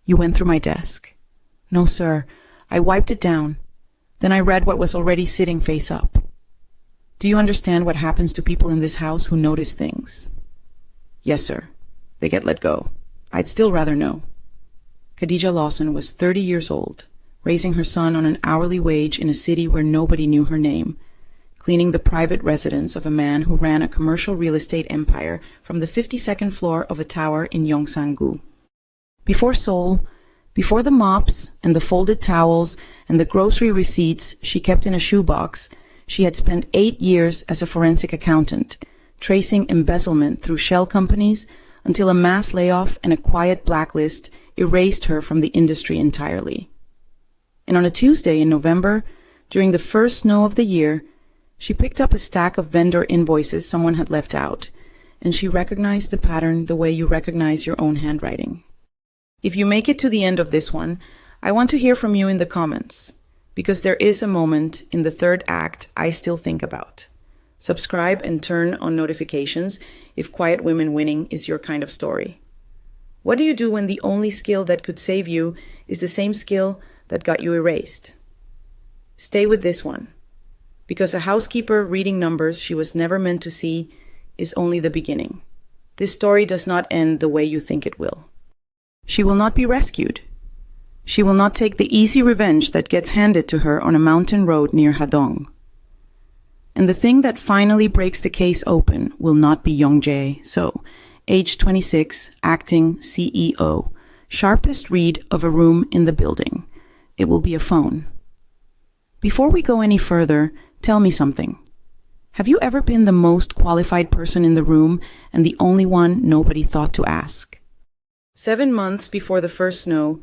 You went through my desk. No, sir. I wiped it down. Then I read what was already sitting face up. Do you understand what happens to people in this house who notice things? Yes, sir. They get let go. I'd still rather know. Khadijah Lawson was 30 years old, raising her son on an hourly wage in a city where nobody knew her name, cleaning the private residence of a man who ran a commercial real estate empire from the 52nd floor of a tower in Yongsan-gu. Before Seoul, before the mops and the folded towels and the grocery receipts she kept in a shoebox, she had spent 8 years as a forensic accountant, tracing embezzlement through shell companies until a mass layoff and a quiet blacklist erased her from the industry entirely. And on a Tuesday in November, during the first snow of the year, she picked up a stack of vendor invoices someone had left out, and she recognized the pattern the way you recognize your own handwriting. If you make it to the end of this one, I want to hear from you in the comments, because there is a moment in the third act I still think about. Subscribe and turn on notifications if Quiet Women Winning is your kind of story. What do you do when the only skill that could save you is the same skill that got you erased? Stay with this one, because a housekeeper reading numbers she was never meant to see is only the beginning. This story does not end the way you think it will. She will not be rescued. She will not take the easy revenge that gets handed to her on a mountain road near Hannam-dong. And the thing that finally breaks the case open will not be Yongjae So, age 26, acting CEO, sharpest read of a room in the building. It will be a phone. Before we go any further, tell me something. Have you ever been the most qualified person in the room and the only one nobody thought to ask? 7 months before the first snow,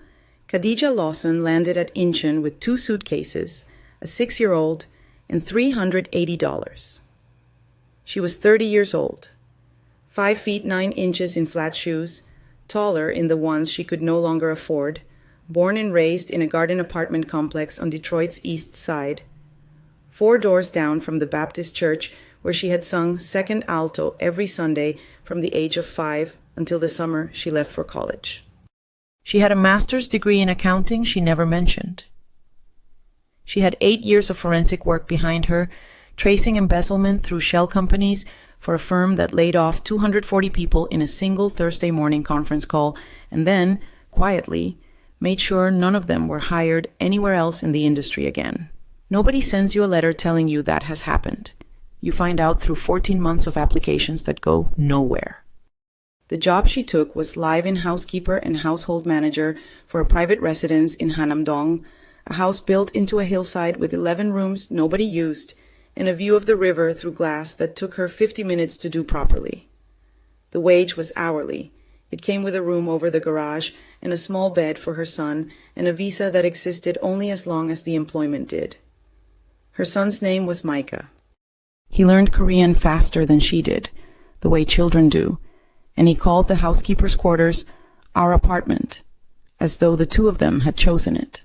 Khadijah Lawson landed at Incheon with 2 suitcases, a 6-year-old, and $380. She was 30 years old, 5 feet 9 inches in flat shoes, taller in the ones she could no longer afford, born and raised in a garden apartment complex on Detroit's east side, 4 doors down from the Baptist church where she had sung second alto every Sunday from the age of 5 until the summer she left for college. She had a master's degree in accounting she never mentioned. She had 8 years of forensic work behind her, tracing embezzlement through shell companies for a firm that laid off 240 people in a single Thursday morning conference call and then, quietly, made sure none of them were hired anywhere else in the industry again. Nobody sends you a letter telling you that has happened. You find out through 14 months of applications that go nowhere. The job she took was live-in housekeeper and household manager for a private residence in Hannam-dong, a house built into a hillside with 11 rooms nobody used, and a view of the river through glass that took her 50 minutes to do properly. The wage was hourly. It came with a room over the garage and a small bed for her son and a visa that existed only as long as the employment did. Her son's name was Micah. He learned Korean faster than she did, the way children do, and he called the housekeeper's quarters our apartment, as though the two of them had chosen it.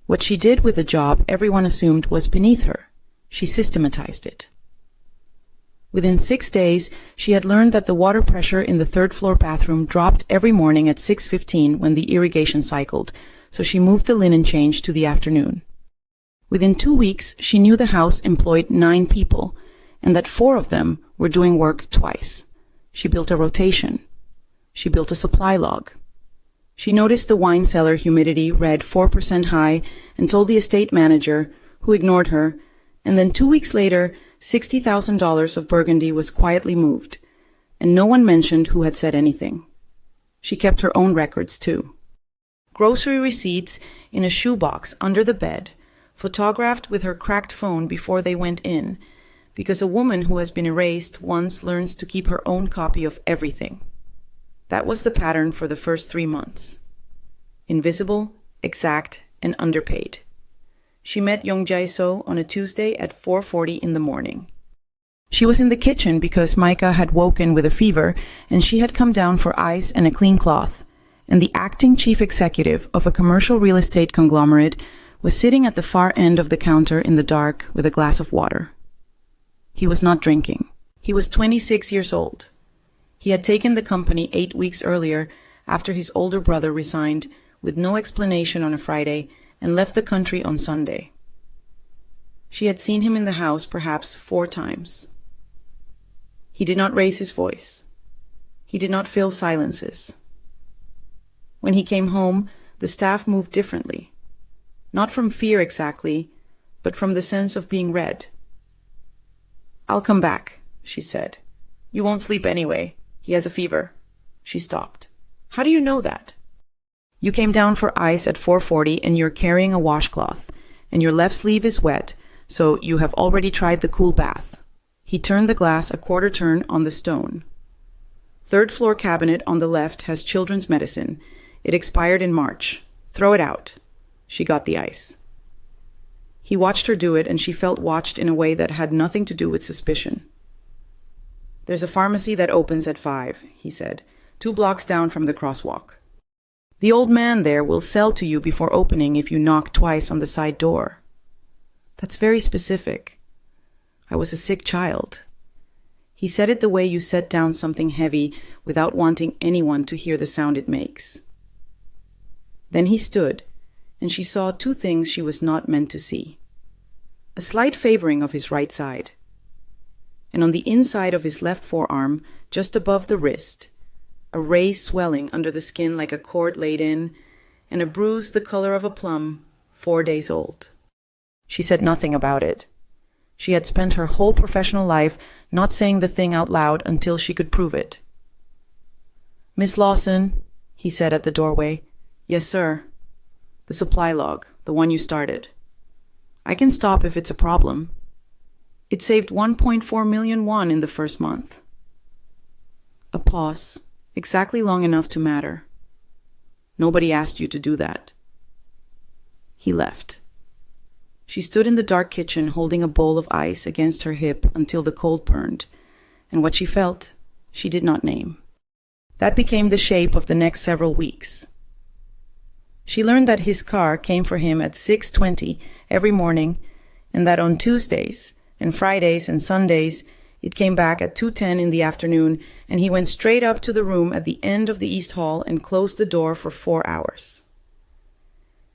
What she did with the job everyone assumed was beneath her. She systematized it. Within 6 days, she had learned that the water pressure in the third-floor bathroom dropped every morning at 6:15 when the irrigation cycled, so she moved the linen change to the afternoon. Within 2 weeks, she knew the house employed 9 people, and that 4 of them were doing work twice. She built a rotation. She built a supply log. She noticed the wine cellar humidity read 4% high and told the estate manager, who ignored her, and then 2 weeks later, $60,000 of Burgundy was quietly moved, and no one mentioned who had said anything. She kept her own records, too. Grocery receipts in a shoebox under the bed, photographed with her cracked phone before they went in, because a woman who has been erased once learns to keep her own copy of everything. That was the pattern for the first 3 months. Invisible, exact, and underpaid. She met Yongjae So on a Tuesday at 4:40 in the morning. She was in the kitchen because Micah had woken with a fever and she had come down for ice and a clean cloth, and the acting chief executive of a commercial real estate conglomerate was sitting at the far end of the counter in the dark with a glass of water. He was not drinking. He was 26 years old. He had taken the company 8 weeks earlier after his older brother resigned with no explanation on a Friday and left the country on Sunday. She had seen him in the house perhaps 4 times. He did not raise his voice. He did not fill silences. When he came home, the staff moved differently. Not from fear exactly, but from the sense of being read. "I'll come back," she said. "You won't sleep anyway. He has a fever." She stopped. "How do you know that?" "You came down for ice at 4:40 and you're carrying a washcloth, and your left sleeve is wet, so you have already tried the cool bath." He turned the glass a quarter turn on the stone. "Third floor cabinet on the left has children's medicine. It expired in March. Throw it out." She got the ice. He watched her do it, and she felt watched in a way that had nothing to do with suspicion. "There's a pharmacy that opens at 5, he said, 2 blocks down from the crosswalk. The old man there will sell to you before opening if you knock twice on the side door." "That's very specific." "I was a sick child." He said it the way you set down something heavy without wanting anyone to hear the sound it makes. Then he stood, and she saw 2 things she was not meant to see. A slight favoring of his right side, and on the inside of his left forearm, just above the wrist, a raised swelling under the skin like a cord laid in, and a bruise the color of a plum, 4 days old. She said nothing about it. She had spent her whole professional life not saying the thing out loud until she could prove it. "Miss Lawson," he said at the doorway. "Yes, sir." "The supply log, the one you started." "I can stop if it's a problem." "It saved 1.4 million won in the first month." A pause, exactly long enough to matter. "Nobody asked you to do that." He left. She stood in the dark kitchen holding a bowl of ice against her hip until the cold burned, and what she felt, she did not name. That became the shape of the next several weeks. She learned that his car came for him at 6:20 every morning, and that on Tuesdays and Fridays and Sundays it came back at 2:10 in the afternoon, and he went straight up to the room at the end of the East Hall and closed the door for 4 hours.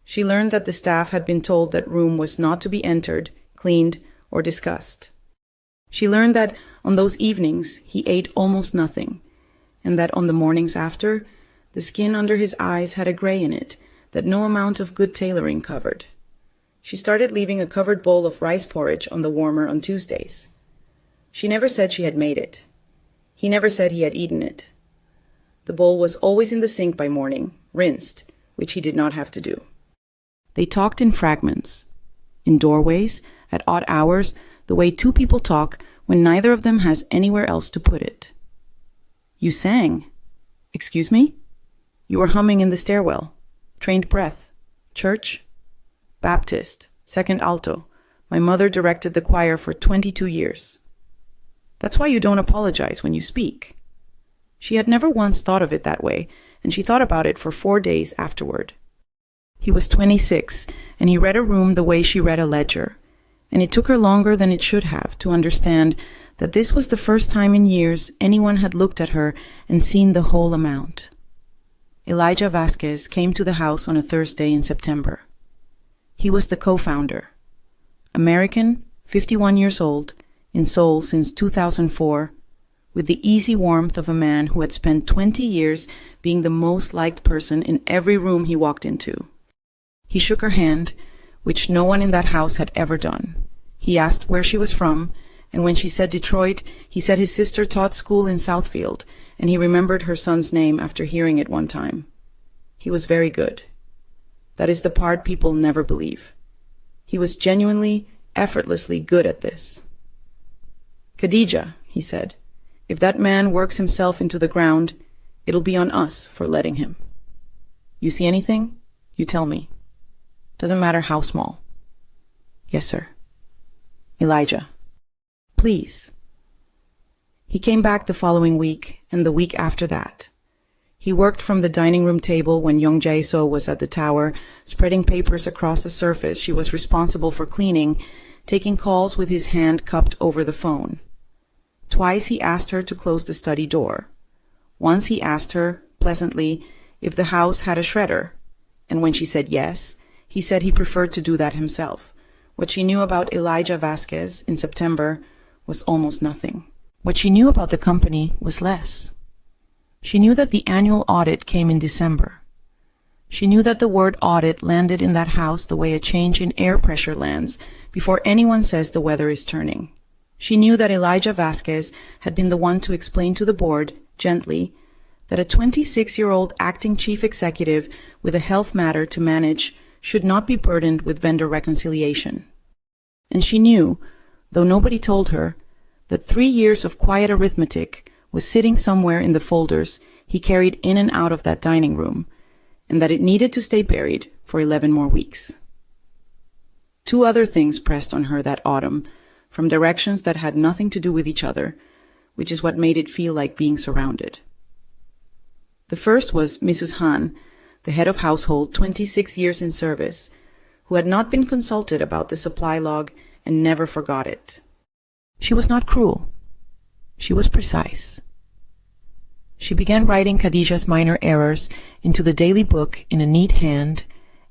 She learned that the staff had been told that room was not to be entered, cleaned, or discussed. She learned that on those evenings he ate almost nothing, and that on the mornings after, the skin under his eyes had a gray in it that no amount of good tailoring covered. She started leaving a covered bowl of rice porridge on the warmer on Tuesdays. She never said she had made it. He never said he had eaten it. The bowl was always in the sink by morning, rinsed, which he did not have to do. They talked in fragments, in doorways, at odd hours, the way 2 people talk when neither of them has anywhere else to put it. "You sang." "Excuse me?" "You were humming in the stairwell. Trained breath. Church?" "Baptist, second alto. My mother directed the choir for 22 years. "That's why you don't apologize when you speak." She had never once thought of it that way, and she thought about it for 4 days afterward. He was 26, and he read a room the way she read a ledger, and it took her longer than it should have to understand that this was the first time in years anyone had looked at her and seen the whole amount. Elijah Vasquez came to the house on a Thursday in September. He was the co-founder. American, 51 years old, in Seoul since 2004, with the easy warmth of a man who had spent 20 years being the most liked person in every room he walked into. He shook her hand, which no one in that house had ever done. He asked where she was from, and when she said Detroit, he said his sister taught school in Southfield, and he remembered her son's name after hearing it one time. He was very good. That is the part people never believe. He was genuinely, effortlessly good at this. "Khadijah," he said, "if that man works himself into the ground, it'll be on us for letting him. You see anything? You tell me. Doesn't matter how small." "Yes, sir." "Elijah, please." He came back the following week, and the week after that. He worked from the dining room table when Yongjae So was at the tower, spreading papers across a surface she was responsible for cleaning, taking calls with his hand cupped over the phone. Twice he asked her to close the study door. Once he asked her, pleasantly, if the house had a shredder, and when she said yes, he said he preferred to do that himself. What she knew about Elijah Vasquez in September was almost nothing. What she knew about the company was less. She knew that the annual audit came in December. She knew that the word audit landed in that house the way a change in air pressure lands before anyone says the weather is turning. She knew that Elijah Vasquez had been the one to explain to the board, gently, that a 26-year-old acting chief executive with a health matter to manage should not be burdened with vendor reconciliation. And she knew, though nobody told her, that 3 years of quiet arithmetic was sitting somewhere in the folders he carried in and out of that dining room, and that it needed to stay buried for 11 more weeks. 2 other things pressed on her that autumn, from directions that had nothing to do with each other, which is what made it feel like being surrounded. The first was Mrs. Han, the head of household, 26 years in service, who had not been consulted about the supply log and never forgot it. She was not cruel. She was precise. She began writing Khadijah's minor errors into the daily book in a neat hand,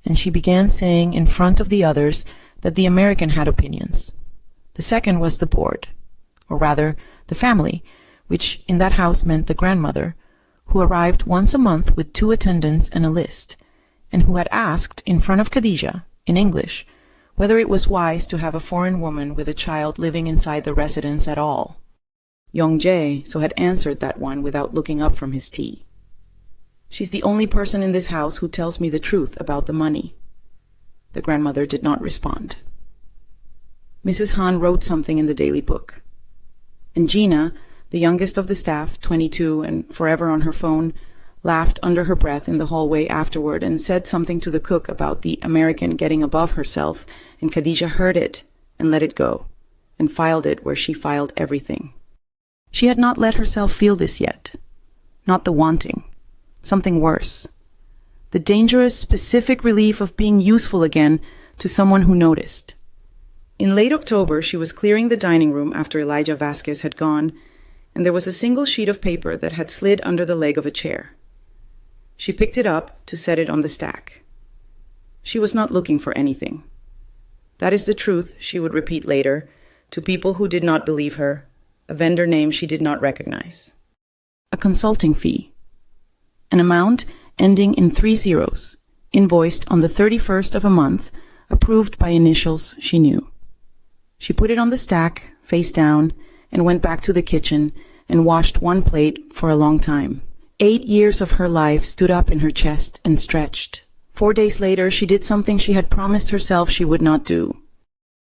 and she began saying in front of the others that the American had opinions. The second was the board, or rather, the family, which in that house meant the grandmother, who arrived once a month with 2 attendants and a list, and who had asked in front of Khadijah, in English, whether it was wise to have a foreign woman with a child living inside the residence at all. Yongjae So had answered that one without looking up from his tea. She's the only person in this house who tells me the truth about the money. The grandmother did not respond. Mrs. Han wrote something in the daily book. And Gina, the youngest of the staff, 22 and forever on her phone, laughed under her breath in the hallway afterward and said something to the cook about the American getting above herself, and Khadijah heard it and let it go, and filed it where she filed everything. She had not let herself feel this yet. Not the wanting. Something worse. The dangerous, specific relief of being useful again to someone who noticed. In late October, she was clearing the dining room after Elijah Vasquez had gone, and there was a single sheet of paper that had slid under the leg of a chair. She picked it up to set it on the stack. She was not looking for anything. That is the truth, she would repeat later, to people who did not believe her, a vendor name she did not recognize. A consulting fee. An amount ending in 3 zeros, invoiced on the 31st of a month, approved by initials she knew. She put it on the stack, face down, and went back to the kitchen and washed one plate for a long time. 8 years of her life stood up in her chest and stretched. 4 days later, she did something she had promised herself she would not do.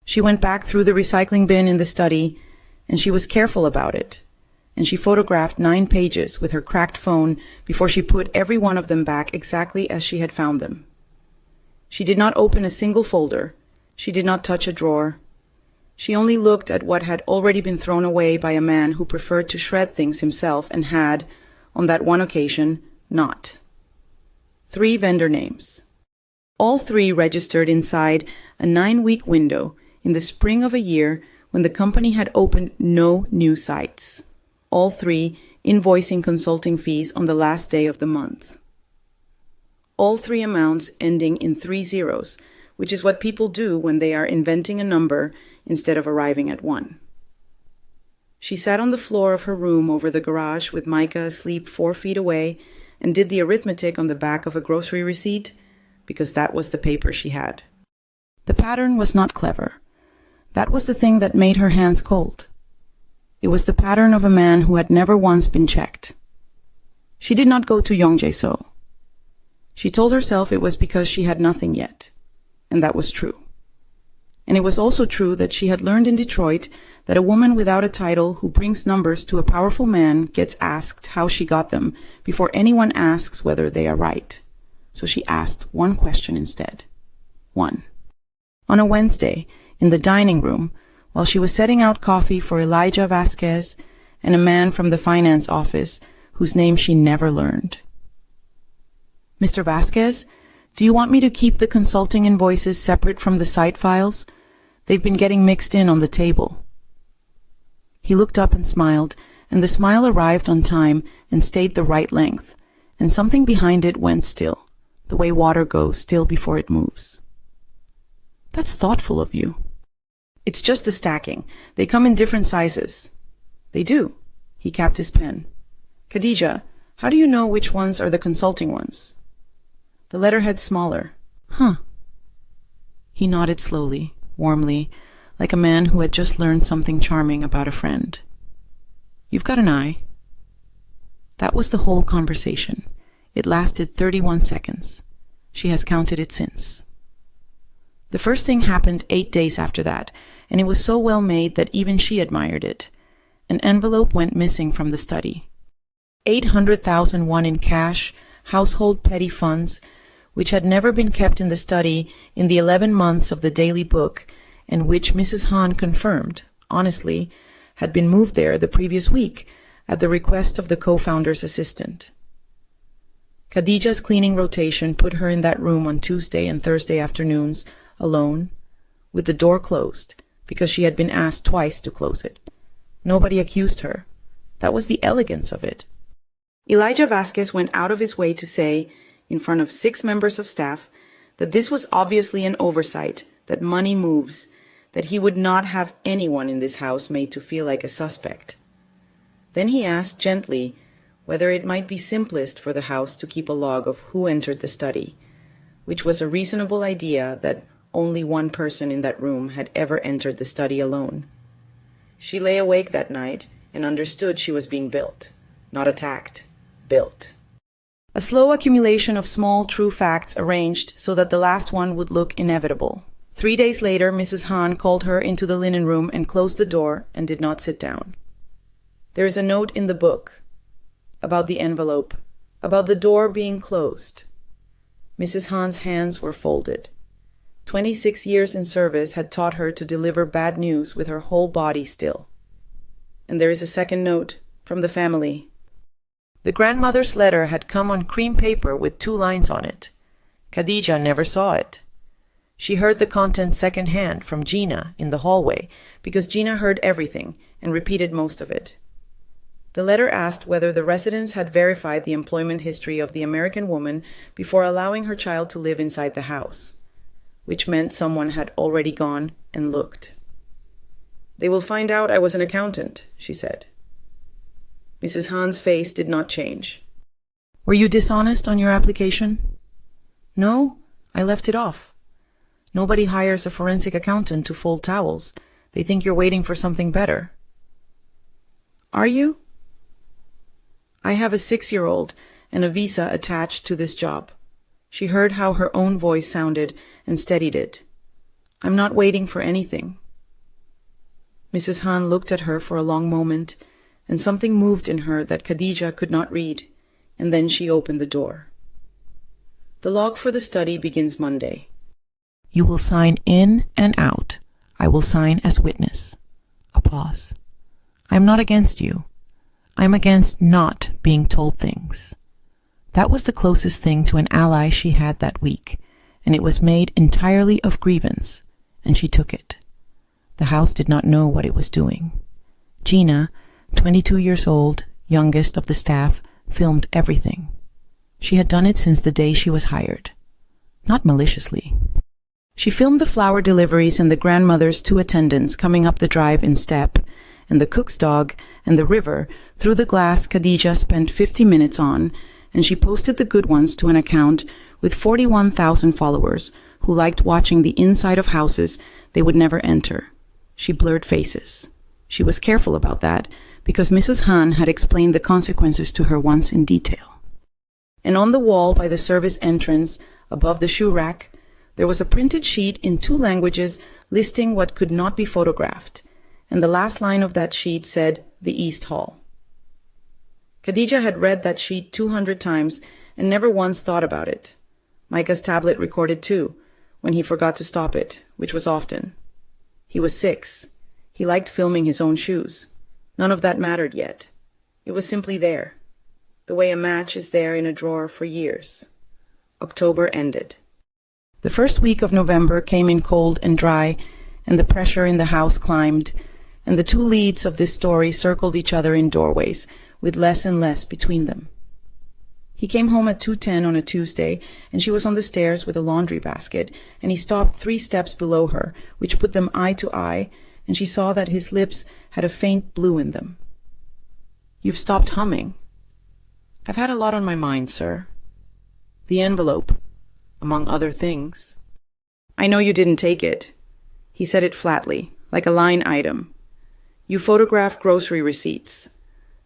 She went back through the recycling bin in the study, and she was careful about it. And she photographed 9 pages with her cracked phone before she put every one of them back exactly as she had found them. She did not open a single folder. She did not touch a drawer. She only looked at what had already been thrown away by a man who preferred to shred things himself and had, on that one occasion, not. 3 vendor names. All 3 registered inside a 9-week window in the spring of a year when the company had opened no new sites. All 3 invoicing consulting fees on the last day of the month. All 3 amounts ending in 3 zeros, which is what people do when they are inventing a number instead of arriving at one. She sat on the floor of her room over the garage with Micah asleep 4 feet away and did the arithmetic on the back of a grocery receipt, because that was the paper she had. The pattern was not clever. That was the thing that made her hands cold. It was the pattern of a man who had never once been checked. She did not go to Yongjae So. She told herself it was because she had nothing yet, and that was true. And it was also true that she had learned in Detroit that a woman without a title who brings numbers to a powerful man gets asked how she got them before anyone asks whether they are right. So she asked one question instead. 1. On a Wednesday, in the dining room, while she was setting out coffee for Elijah Vasquez and a man from the finance office whose name she never learned. Mr. Vasquez, do you want me to keep the consulting invoices separate from the site files? They've been getting mixed in on the table. He looked up and smiled, and the smile arrived on time and stayed the right length, and something behind it went still, the way water goes still before it moves. That's thoughtful of you. It's just the stacking. They come in different sizes. They do. He capped his pen. Khadijah, how do you know which ones are the consulting ones? The letterhead's smaller. Huh. He nodded slowly, warmly, like a man who had just learned something charming about a friend. You've got an eye. That was the whole conversation. It lasted 31 seconds. She has counted it since. The first thing happened 8 days after that, and it was so well made that even she admired it. An envelope went missing from the study. 800,000 won in cash, household petty funds, which had never been kept in the study in the 11 months of the daily book, and which Mrs. Han confirmed, honestly, had been moved there the previous week at the request of the co-founder's assistant. Khadijah's cleaning rotation put her in that room on Tuesday and Thursday afternoons, alone, with the door closed, because she had been asked twice to close it. Nobody accused her. That was the elegance of it. Elijah Vasquez went out of his way to say, in front of 6 members of staff, that this was obviously an oversight, that money moves, that he would not have anyone in this house made to feel like a suspect. Then he asked gently whether it might be simplest for the house to keep a log of who entered the study, which was a reasonable idea that only one person in that room had ever entered the study alone. She lay awake that night and understood she was being built, not attacked, built. A slow accumulation of small, true facts arranged so that the last one would look inevitable. 3 days later, Mrs. Han called her into the linen room and closed the door and did not sit down. There is a note in the book about the envelope, about the door being closed. Mrs. Han's hands were folded. 26 years in service had taught her to deliver bad news with her whole body still. And there is a second note from the family. The grandmother's letter had come on cream paper with 2 lines on it. Khadijah never saw it. She heard the contents second-hand from Gina in the hallway, because Gina heard everything and repeated most of it. The letter asked whether the residents had verified the employment history of the American woman before allowing her child to live inside the house, which meant someone had already gone and looked. They will find out I was an accountant, she said. Mrs. Han's face did not change. Were you dishonest on your application? No, I left it off. Nobody hires a forensic accountant to fold towels. They think you're waiting for something better. Are you? I have a 6-year-old and a visa attached to this job. She heard how her own voice sounded and steadied it. I'm not waiting for anything. Mrs. Han looked at her for a long moment, and something moved in her that Khadijah could not read, and then she opened the door. The log for the study begins Monday. You will sign in and out. I will sign as witness. A pause. I am not against you. I am against not being told things. That was the closest thing to an ally she had that week, and it was made entirely of grievance, and she took it. The house did not know what it was doing. Gina, 22 years old, youngest of the staff, filmed everything. She had done it since the day she was hired. Not maliciously. She filmed the flower deliveries and the grandmother's 2 attendants coming up the drive in step, and the cook's dog, and the river through the glass Khadijah spent 50 minutes on, and she posted the good ones to an account with 41,000 followers who liked watching the inside of houses they would never enter. She blurred faces. She was careful about that, because Mrs. Han had explained the consequences to her once in detail. And on the wall by the service entrance, above the shoe rack, there was a printed sheet in 2 languages listing what could not be photographed, and the last line of that sheet said, the East Hall. Khadijah had read that sheet 200 times and never once thought about it. Micah's tablet recorded too, when he forgot to stop it, which was often. He was 6. He liked filming his own shoes. None of that mattered yet. It was simply there, the way a match is there in a drawer for years. October ended. The first week of November came in cold and dry, and the pressure in the house climbed, and the 2 leads of this story circled each other in doorways, with less and less between them. He came home at 2:10 on a Tuesday, and she was on the stairs with a laundry basket, and he stopped 3 steps below her, which put them eye to eye, and she saw that his lips had a faint blue in them. "You've stopped humming." "I've had a lot on my mind, sir." "The envelope, among other things." "I know you didn't take it." He said it flatly, like a line item. "You photograph grocery receipts.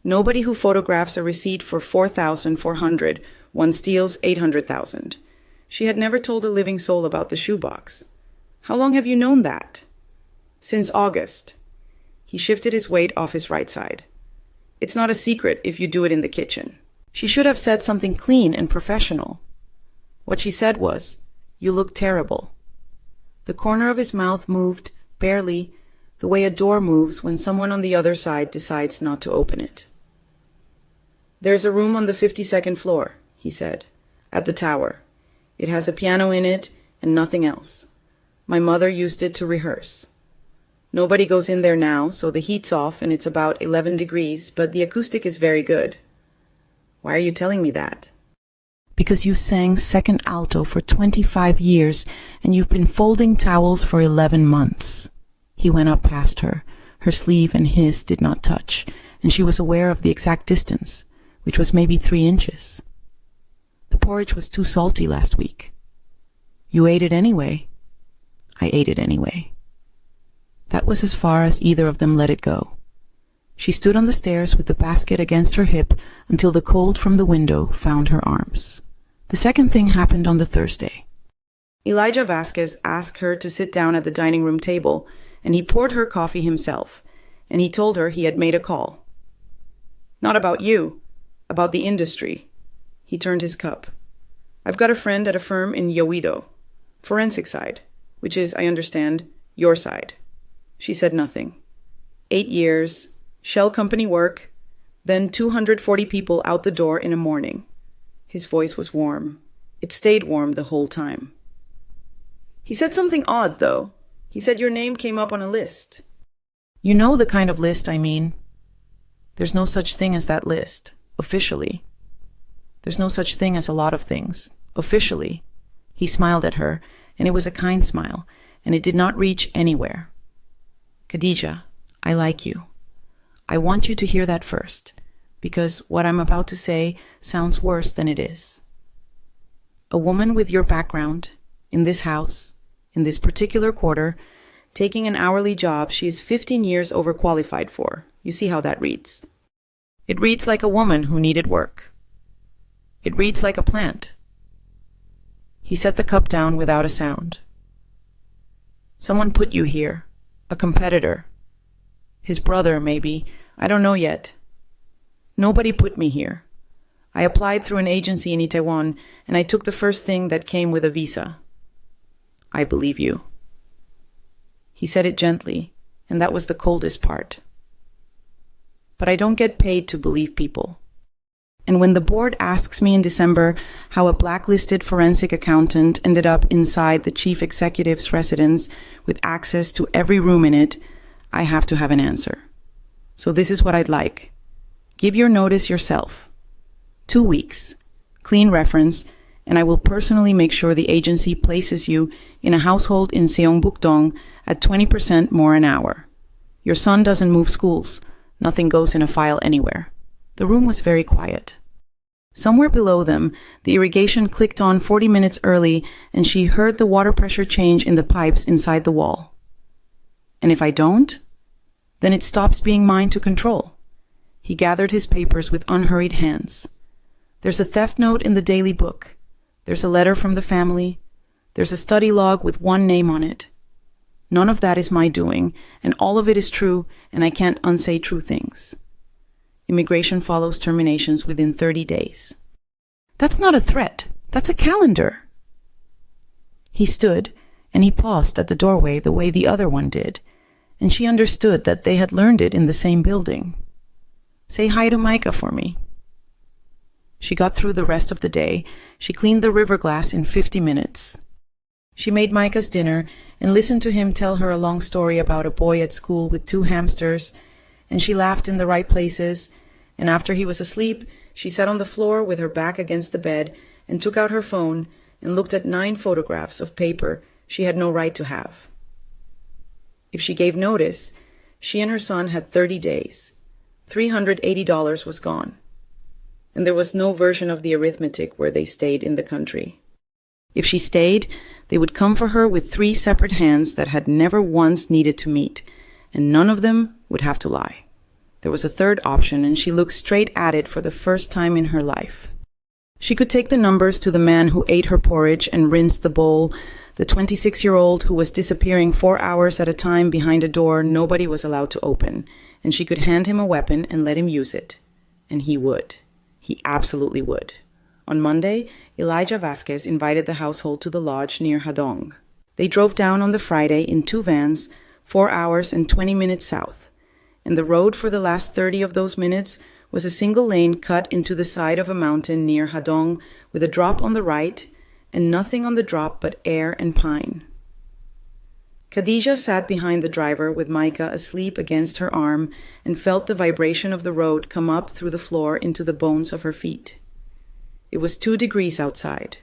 Nobody who photographs a receipt for 4,400, one steals 800,000. She had never told a living soul about the shoebox. "How long have you known that?" "Since August." He shifted his weight off his right side. "It's not a secret if you do it in the kitchen." She should have said something clean and professional. What she said was, "You look terrible." The corner of his mouth moved, barely, the way a door moves when someone on the other side decides not to open it. "There's a room on the 52nd floor," he said, "at the tower. It has a piano in it and nothing else. My mother used it to rehearse. Nobody goes in there now, so the heat's off and it's about 11 degrees, but the acoustic is very good." "Why are you telling me that?" "Because you sang second alto for 25 years and you've been folding towels for 11 months. He went up past her. Her sleeve and his did not touch, and she was aware of the exact distance, which was maybe 3 inches. "The porridge was too salty last week." "You ate it anyway." "I ate it anyway." That was as far as either of them let it go. She stood on the stairs with the basket against her hip until the cold from the window found her arms. The second thing happened on the Thursday. Elijah Vasquez asked her to sit down at the dining room table, and he poured her coffee himself, and he told her he had made a call. "Not about you, about the industry." He turned his cup. "I've got a friend at a firm in Yowido, forensic side, which is, I understand, your side." She said nothing. 8 years, shell company work, then 240 people out the door in a morning. His voice was warm. It stayed warm the whole time. "He said something odd, though. He said your name came up on a list." "You know the kind of list I mean. There's no such thing as that list, officially. There's no such thing as a lot of things, officially." He smiled at her, and it was a kind smile, and it did not reach anywhere. "Khadijah, I like you. I want you to hear that first, because what I'm about to say sounds worse than it is. A woman with your background, in this house, in this particular quarter, taking an hourly job she is 15 years overqualified for. You see how that reads. It reads like a woman who needed work. It reads like a plant." He set the cup down without a sound. "Someone put you here. A competitor. His brother, maybe. I don't know yet. Nobody put me here. I applied through an agency in Itaewon, and I took the first thing that came with a visa." "I believe you." He said it gently, and that was the coldest part. "But I don't get paid to believe people. And when the board asks me in December how a blacklisted forensic accountant ended up inside the chief executive's residence with access to every room in it, I have to have an answer. So this is what I'd like. Give your notice yourself. 2 weeks, clean reference, and I will personally make sure the agency places you in a household in Seongbuk-dong at 20% more an hour. Your son doesn't move schools. Nothing goes in a file anywhere." The room was very quiet. Somewhere below them, the irrigation clicked on 40 minutes early, and she heard the water pressure change in the pipes inside the wall. "And if I don't? Then it stops being mine to control." He gathered his papers with unhurried hands. "There's a theft note in the daily book. There's a letter from the family. There's a study log with one name on it. None of that is my doing, and all of it is true, and I can't unsay true things. Immigration follows terminations within 30 days. That's not a threat. That's a calendar." He stood, and he paused at the doorway the way the other one did, and she understood that they had learned it in the same building. "Say hi to Micah for me." She got through the rest of the day. She cleaned the river glass in 50 minutes. She made Micah's dinner and listened to him tell her a long story about a boy at school with 2 hamsters, and she laughed in the right places, and after he was asleep, She sat on the floor with her back against the bed and took out her phone and looked at 9 photographs of paper she had no right to have. If she gave notice, she and her son had 30 days. $380 was gone. And there was no version of the arithmetic where they stayed in the country. If she stayed, they would come for her with 3 separate hands that had never once needed to meet, and none of them would have to lie. There was a third option, and she looked straight at it for the first time in her life. She could take the numbers to the man who ate her porridge and rinsed the bowl, the 26-year-old who was disappearing 4 hours at a time behind a door nobody was allowed to open, and she could hand him a weapon and let him use it. And he would. He absolutely would. On Monday, Elijah Vasquez invited the household to the lodge near Hannam-dong. They drove down on the Friday in 2 vans, 4 hours and 20 minutes south, and the road for the last 30 of those minutes was a single lane cut into the side of a mountain near Hannam-dong with a drop on the right and nothing on the drop but air and pine. Khadijah sat behind the driver with Micah asleep against her arm and felt the vibration of the road come up through the floor into the bones of her feet. It was 2 degrees outside.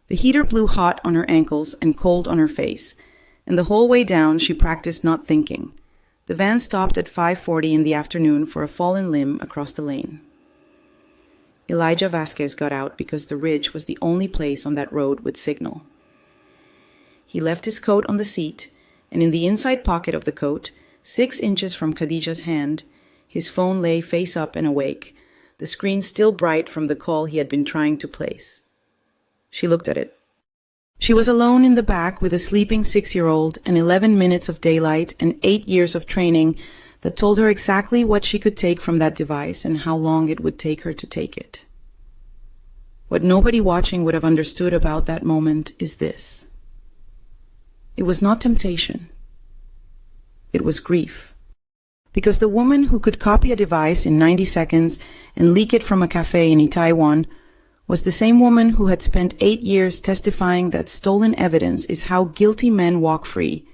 The heater blew hot on her ankles and cold on her face, and the whole way down she practiced not thinking. The van stopped at 5:40 in the afternoon for a fallen limb across the lane. Elijah Vasquez got out because the ridge was the only place on that road with signal. He left his coat on the seat, and in the inside pocket of the coat, 6 inches from Khadijah's hand, his phone lay face up and awake, the screen still bright from the call he had been trying to place. She looked at it. She was alone in the back with a sleeping 6-year-old and 11 minutes of daylight and 8 years of training that told her exactly what she could take from that device and how long it would take her to take it. What nobody watching would have understood about that moment is this. It was not temptation. It was grief. Because the woman who could copy a device in 90 seconds and leak it from a cafe in Taiwan was the same woman who had spent 8 years testifying that stolen evidence is how guilty men walk free,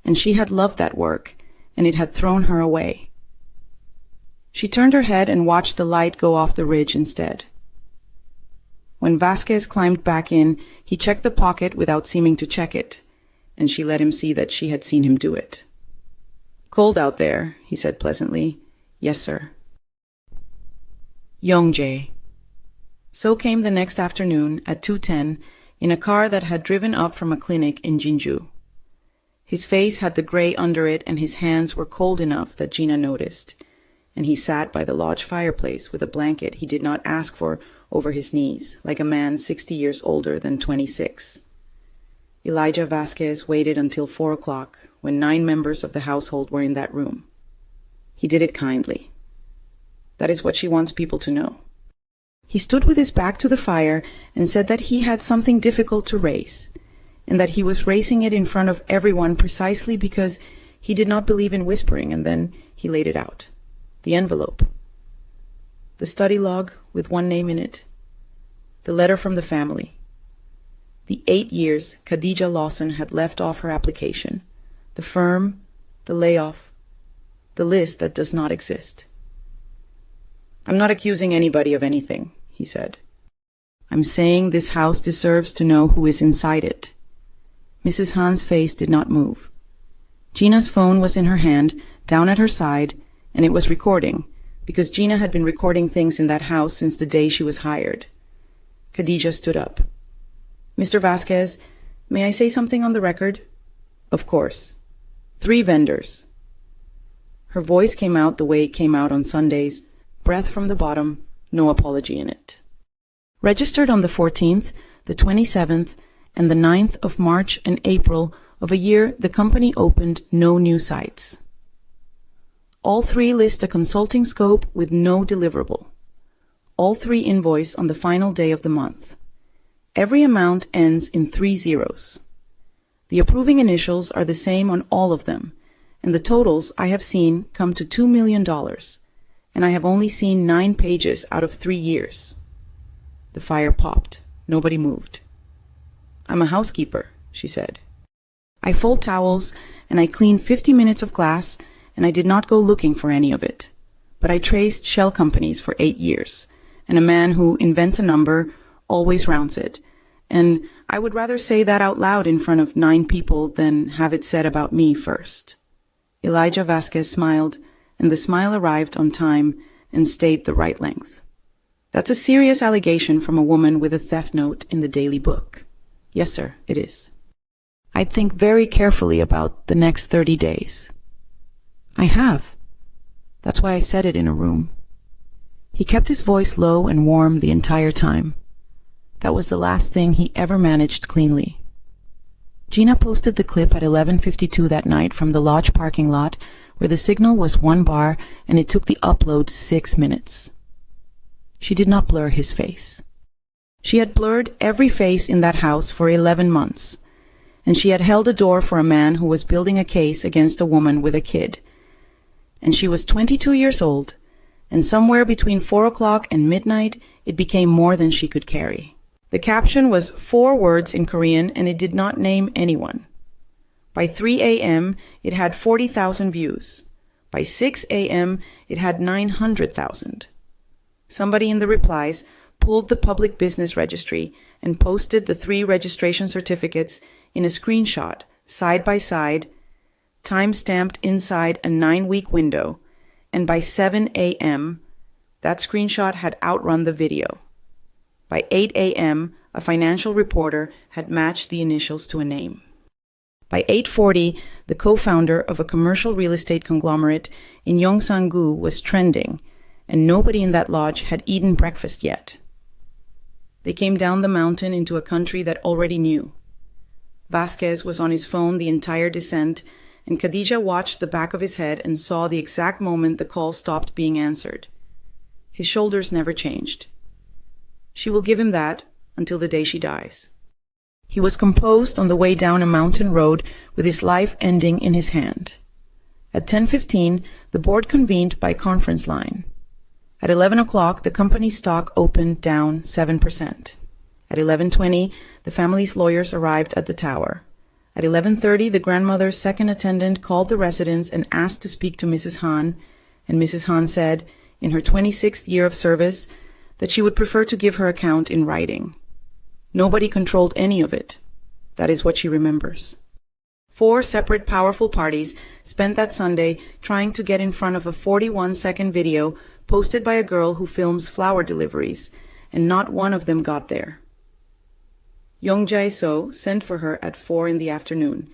and she had loved that work, and it had thrown her away. She turned her head and watched the light go off the ridge instead. When Vasquez climbed back in, he checked the pocket without seeming to check it, and she let him see that she had seen him do it. "Cold out there," he said pleasantly. "Yes, sir." Yongjae So came the next afternoon at 2:10 in a car that had driven up from a clinic in Jinju. His face had the gray under it and his hands were cold enough that Gina noticed, and he sat by the lodge fireplace with a blanket he did not ask for over his knees, like a man 60 years older than 26. Elijah Vasquez waited until 4 o'clock, when 9 members of the household were in that room. He did it kindly. That is what she wants people to know. He stood with his back to the fire and said that he had something difficult to raise, and that he was raising it in front of everyone precisely because he did not believe in whispering, and then he laid it out. The envelope. The study log with one name in it. The letter from the family. The 8 years Khadijah Lawson had left off her application. The firm, the layoff, the list that does not exist. "I'm not accusing anybody of anything," he said. "I'm saying this house deserves to know who is inside it." Mrs. Han's face did not move. Gina's phone was in her hand, down at her side, and it was recording, because Gina had been recording things in that house since the day she was hired. Khadijah stood up. "Mr. Vasquez, may I say something on the record?" "Of course. 3 vendors." Her voice came out the way it came out on Sundays, breath from the bottom, no apology in it. Registered on the 14th, the 27th, and the 9th of March and April of a year the company opened no new sites. All 3 list a consulting scope with no deliverable. All 3 invoice on the final day of the month. Every amount ends in 3 zeros. The approving initials are the same on all of them, and the totals I have seen come to $2 million, and I have only seen 9 pages out of 3 years. The fire popped. Nobody moved. "I'm a housekeeper," she said. "I fold towels, and I clean 50 minutes of glass, and I did not go looking for any of it. But I traced shell companies for 8 years, and a man who invents a number always rounds it. And I would rather say that out loud in front of 9 people than have it said about me first. Elijah Vasquez smiled, and the smile arrived on time and stayed the right length. That's a serious allegation from a woman with a theft note in the daily book. Yes, sir, it is. I'd think very carefully about the next 30 days. I have. That's why I said it in a room. He kept his voice low and warm the entire time. That was the last thing he ever managed cleanly. Gina posted the clip at 11:52 that night from the lodge parking lot, where the signal was 1 bar and it took the upload 6 minutes. She did not blur his face. She had blurred every face in that house for 11 months, and she had held a door for a man who was building a case against a woman with a kid. And she was 22 years old, and somewhere between 4 o'clock and midnight, it became more than she could carry. The caption was 4 words in Korean, and it did not name anyone. By 3 a.m., it had 40,000 views. By 6 a.m., it had 900,000. Somebody in the replies pulled the public business registry and posted the 3 registration certificates in a screenshot, side by side, time-stamped inside a 9-week window, and by 7 a.m., that screenshot had outrun the video. By 8 a.m., a financial reporter had matched the initials to a name. By 8:40, the co-founder of a commercial real estate conglomerate in Yongsan-gu was trending, and nobody in that lodge had eaten breakfast yet. They came down the mountain into a country that already knew. Vasquez was on his phone the entire descent, and Khadijah watched the back of his head and saw the exact moment the call stopped being answered. His shoulders never changed. She will give him that until the day she dies. He was composed on the way down a mountain road with his life ending in his hand. At 10:15, the board convened by conference line. At 11 o'clock, the company's stock opened down 7%. At 11:20, the family's lawyers arrived at the tower. At 11:30, the grandmother's second attendant called the residence and asked to speak to Mrs. Han, and Mrs. Han said, in her 26th year of service, that she would prefer to give her account in writing. Nobody controlled any of it. That is what she remembers. 4 separate powerful parties spent that Sunday trying to get in front of a 41-second video posted by a girl who films flower deliveries, and not one of them got there. Yongjae So sent for her at 4 in the afternoon,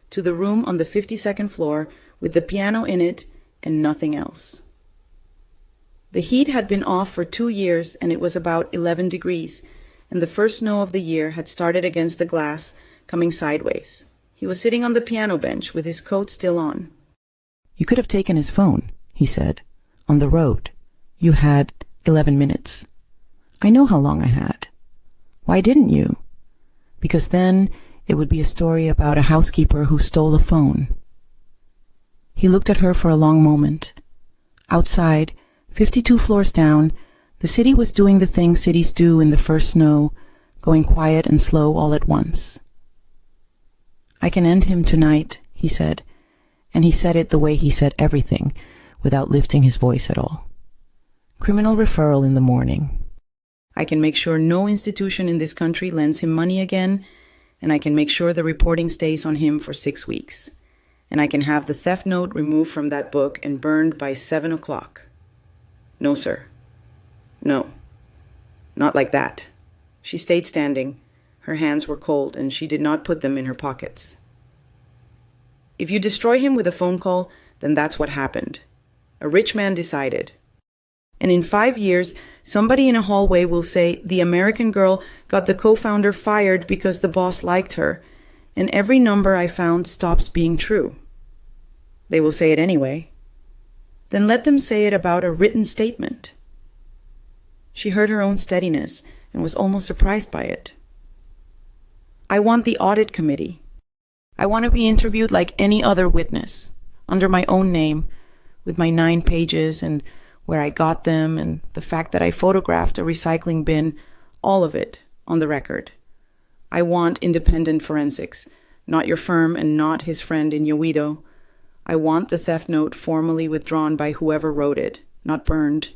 to the room on the 52nd floor with the piano in it and nothing else. The heat had been off for 2 years, and it was about 11 degrees, and the first snow of the year had started against the glass, coming sideways. He was sitting on the piano bench with his coat still on. "You could have taken his phone," he said, "on the road. You had 11 minutes. I know how long I had. Why didn't you? Because then it would be a story about a housekeeper who stole a phone." He looked at her for a long moment. Outside, 52 floors down, the city was doing the things cities do in the first snow, going quiet and slow all at once. "I can end him tonight," he said, and he said it the way he said everything, without lifting his voice at all. "Criminal referral in the morning. I can make sure no institution in this country lends him money again, and I can make sure the reporting stays on him for 6 weeks. And I can have the theft note removed from that book and burned by 7 o'clock. No, sir. No. Not like that." She stayed standing. Her hands were cold, and she did not put them in her pockets. "If you destroy him with a phone call, then that's what happened. A rich man decided. And in 5 years, somebody in a hallway will say the American girl got the co-founder fired because the boss liked her, and every number I found stops being true. They will say it anyway. Then let them say it about a written statement." She heard her own steadiness and was almost surprised by it. "I want the audit committee. I want to be interviewed like any other witness, under my own name, with my 9 pages and where I got them and the fact that I photographed a recycling bin, all of it on the record. I want independent forensics, not your firm and not his friend in Yowido. I want the theft note formally withdrawn by whoever wrote it, not burned.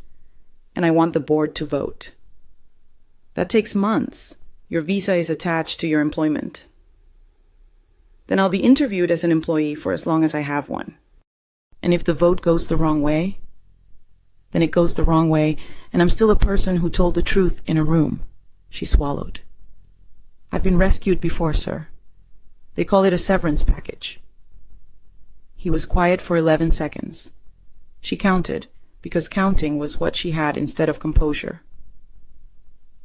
and I want the board to vote. That takes months. Your visa is attached to your employment. Then I'll be interviewed as an employee for as long as I have one. And if the vote goes the wrong way, then it goes the wrong way, and I'm still a person who told the truth in a room. She swallowed. I've been rescued before, sir. They call it a severance package. He was quiet for 11 seconds. She counted, because counting was what she had instead of composure.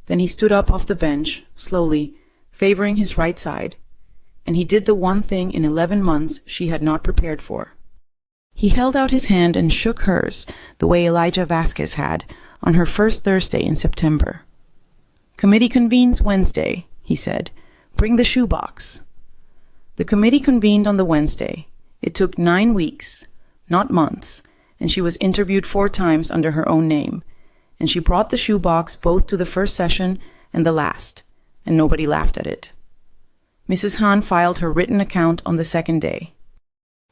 Then he stood up off the bench, slowly, favoring his right side, and he did the one thing in 11 months she had not prepared for. He held out his hand and shook hers the way Elijah Vasquez had on her first Thursday in September. "Committee convenes Wednesday," he said. "Bring the shoebox." The committee convened on the Wednesday. It took 9 weeks, not months, and she was interviewed 4 times under her own name, and she brought the shoebox both to the first session and the last, and nobody laughed at it. Mrs. Han filed her written account on the second day.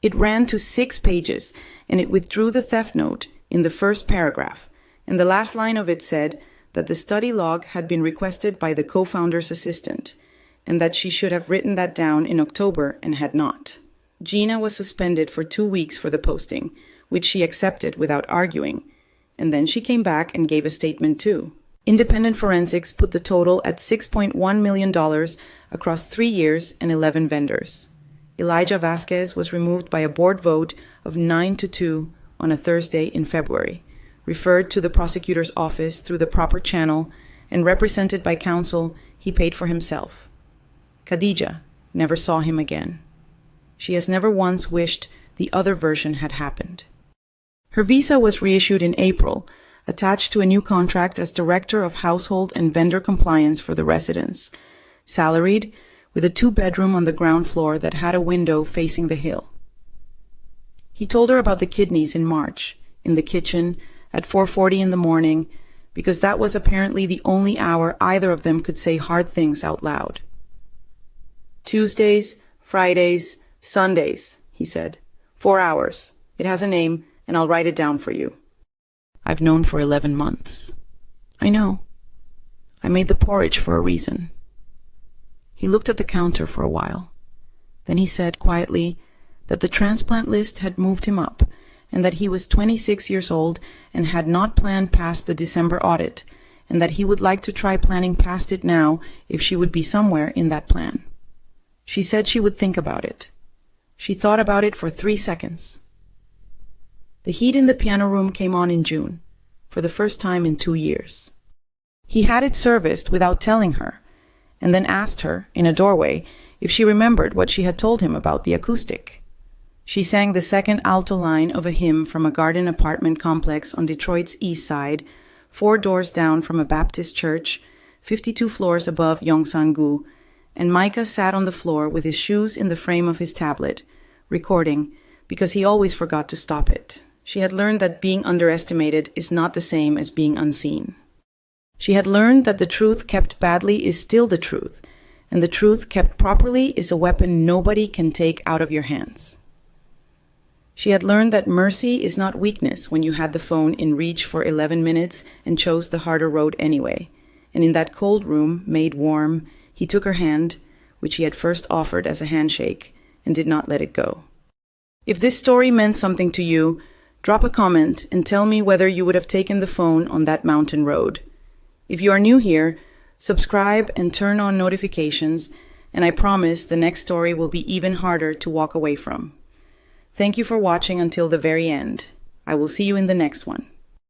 It ran to 6 pages, and it withdrew the theft note in the first paragraph, and the last line of it said that the study log had been requested by the co-founder's assistant, and that she should have written that down in October and had not. Gina was suspended for 2 weeks for the posting, which she accepted without arguing, and then she came back and gave a statement too. Independent forensics put the total at $6.1 million across 3 years and 11 vendors. Elijah Vasquez was removed by a board vote of 9-2 on a Thursday in February, referred to the prosecutor's office through the proper channel, and represented by counsel he paid for himself. Khadijah never saw him again. She has never once wished the other version had happened. Her visa was reissued in April, attached to a new contract as Director of Household and Vendor Compliance for the residence, salaried, with a 2-bedroom on the ground floor that had a window facing the hill. He told her about the kidneys in March, in the kitchen, at 4:40 in the morning, because that was apparently the only hour either of them could say hard things out loud. "Tuesdays, Fridays, Sundays," he said. 4 hours. It has a name, and I'll write it down for you. I've known for 11 months. I know. I made the porridge for a reason. He looked at the counter for a while. Then he said quietly that the transplant list had moved him up, and that he was 26 years old and had not planned past the December audit, and that he would like to try planning past it now if she would be somewhere in that plan. She said she would think about it. She thought about it for 3 seconds. The heat in the piano room came on in June, for the first time in 2 years. He had it serviced without telling her, and then asked her, in a doorway, if she remembered what she had told him about the acoustic. She sang the second alto line of a hymn from a garden apartment complex on Detroit's east side, 4 doors down from a Baptist church, 52 floors above Yongsan-gu, and Micah sat on the floor with his shoes in the frame of his tablet, recording, because he always forgot to stop it. She had learned that being underestimated is not the same as being unseen. She had learned that the truth kept badly is still the truth, and the truth kept properly is a weapon nobody can take out of your hands. She had learned that mercy is not weakness when you had the phone in reach for 11 minutes and chose the harder road anyway, and in that cold room, made warm, he took her hand, which he had first offered as a handshake, and did not let it go. If this story meant something to you, drop a comment and tell me whether you would have taken the phone on that mountain road. If you are new here, subscribe and turn on notifications, and I promise the next story will be even harder to walk away from. Thank you for watching until the very end. I will see you in the next one.